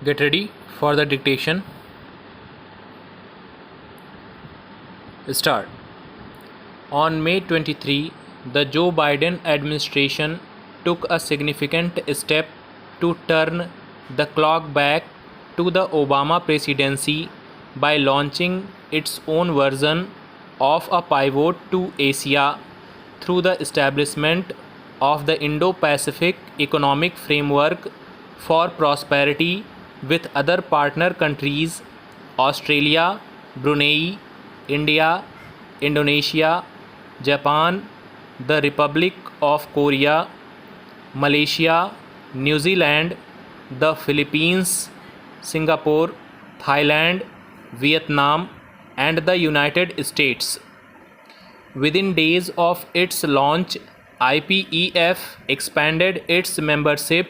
Get ready for the dictation. Start. On May 23, the Joe Biden administration took a significant step to turn the clock back to the Obama presidency by launching its own version of a pivot to Asia through the establishment of the Indo-Pacific Economic Framework for Prosperity with other partner countries Australia, Brunei, India, Indonesia, Japan, the Republic of Korea, Malaysia, New Zealand, the Philippines, Singapore, Thailand, Vietnam, and the United States. Within days of its launch, IPEF expanded its membership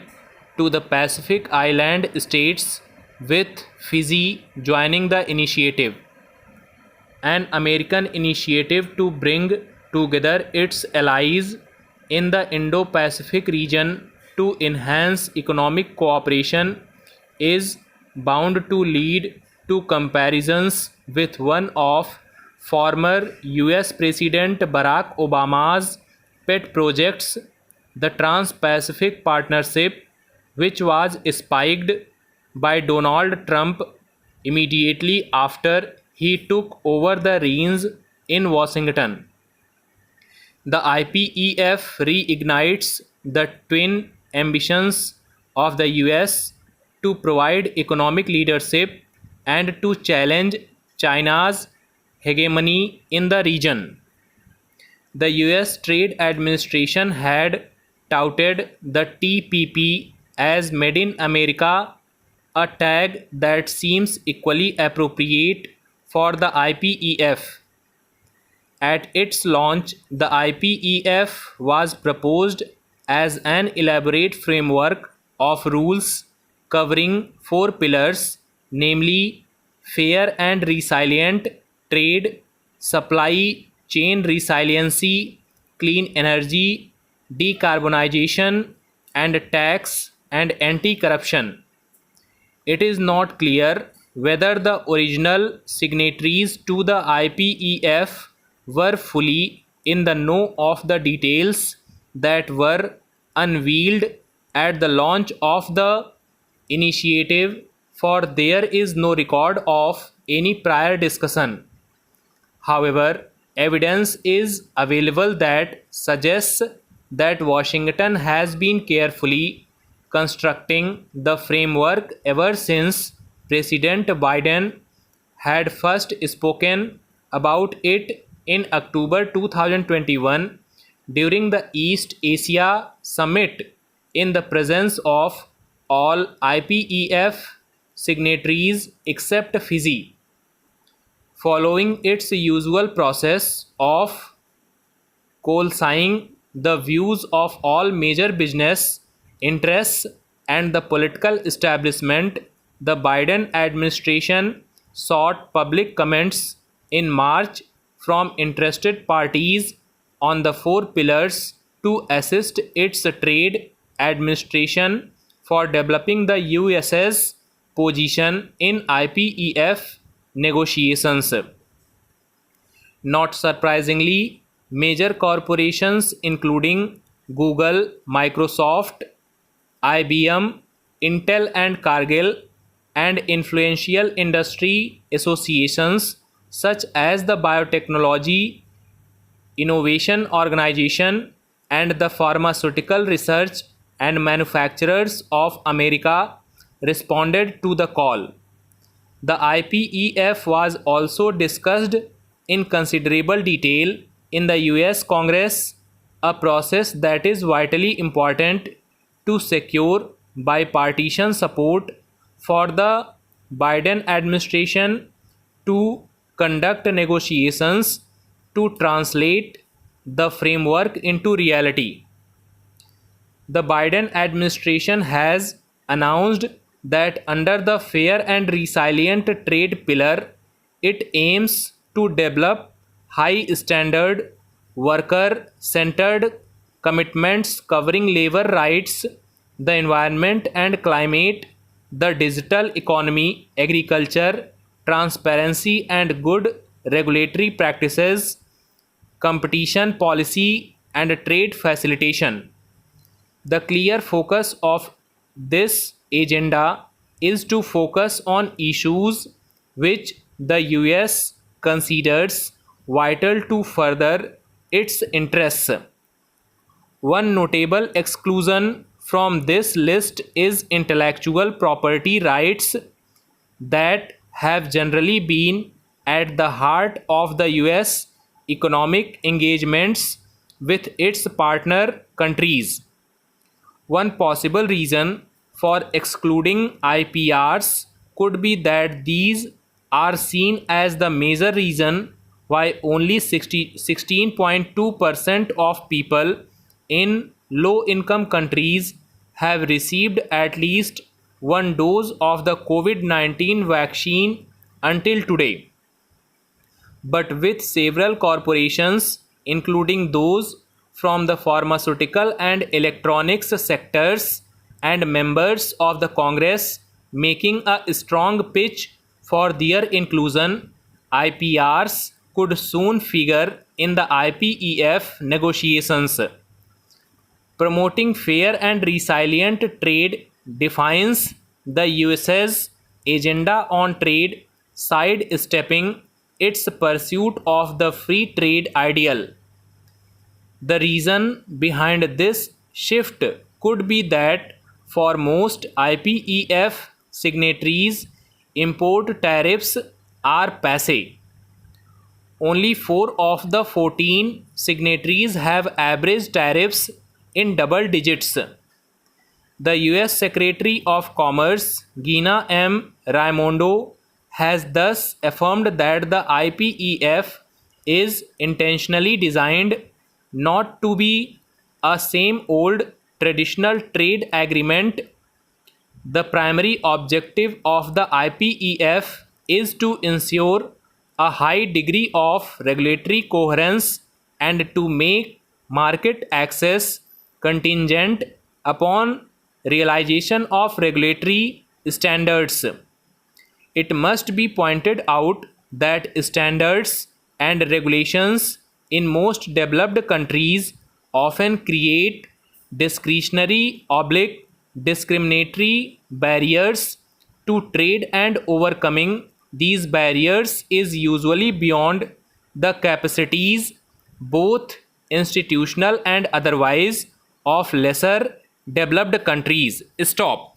to the Pacific Island states, with Fiji joining the initiative. An American initiative to bring together its allies in the Indo-Pacific region to enhance economic cooperation is bound to lead to comparisons with one of former US President Barack Obama's pet projects, the Trans-Pacific Partnership, which was spiked by Donald Trump immediately after he took over the reins in Washington. The IPEF reignites the twin ambitions of the US to provide economic leadership and to challenge China's hegemony in the region. The US Trade Administration had touted the TPP as Made in America, a tag that seems equally appropriate for the IPEF. At its launch, the IPEF was proposed as an elaborate framework of rules covering four pillars, namely fair and resilient trade, supply chain resiliency, clean energy, decarbonization, and tax and anti-corruption. It is not clear whether the original signatories to the IPEF were fully in the know of the details that were unveiled at the launch of the initiative, for there is no record of any prior discussion. However, evidence is available that suggests that Washington has been carefully constructing the framework ever since President Biden had first spoken about it in October 2021 during the East Asia Summit in the presence of all IPEF signatories except Fiji. Following its usual process of coalescing the views of all major business interests and the political establishment, the Biden administration sought public comments in March from interested parties on the four pillars to assist its trade administration for developing the US's position in IPEF negotiations. Not surprisingly, major corporations including Google, Microsoft, IBM, Intel, and Cargill, and influential industry associations such as the Biotechnology Innovation Organization and the Pharmaceutical Research and Manufacturers of America responded to the call. The IPEF was also discussed in considerable detail in the US Congress, a process that is vitally important to secure bipartisan support for the Biden administration to conduct negotiations to translate the framework into reality. The Biden administration has announced that under the fair and resilient trade pillar, it aims to develop high standard, worker centered commitments covering labor rights, the environment and climate, the digital economy, agriculture, transparency and good regulatory practices, competition policy, and trade facilitation. The clear focus of this agenda is to focus on issues which the US considers vital to further its interests. One notable exclusion from this list is intellectual property rights that have generally been at the heart of the US economic engagements with its partner countries. One possible reason for excluding IPRs could be that these are seen as the major reason why only 16.2% of people in low income countries have received at least one dose of the COVID-19 vaccine until today. But with several corporations, including those from the pharmaceutical and electronics sectors and members of the Congress making a strong pitch for their inclusion, IPRs could soon figure in the IPEF negotiations. Promoting fair and resilient trade defines the US's agenda on trade, sidestepping its pursuit of the free trade ideal. The reason behind this shift could be that for most IPEF signatories, import tariffs are passe. Only 4 of the 14 signatories have average tariffs in double digits. The US Secretary of Commerce, Gina M. Raimondo, has thus affirmed that the IPEF is intentionally designed not to be a same old traditional trade agreement. The primary objective of the IPEF is to ensure a high degree of regulatory coherence and to make market access contingent upon realization of regulatory standards. It must be pointed out that standards and regulations in most developed countries often create discretionary oblique discriminatory barriers to trade, and overcoming these barriers is usually beyond the capacities, both institutional and otherwise, of lesser developed countries. Stop.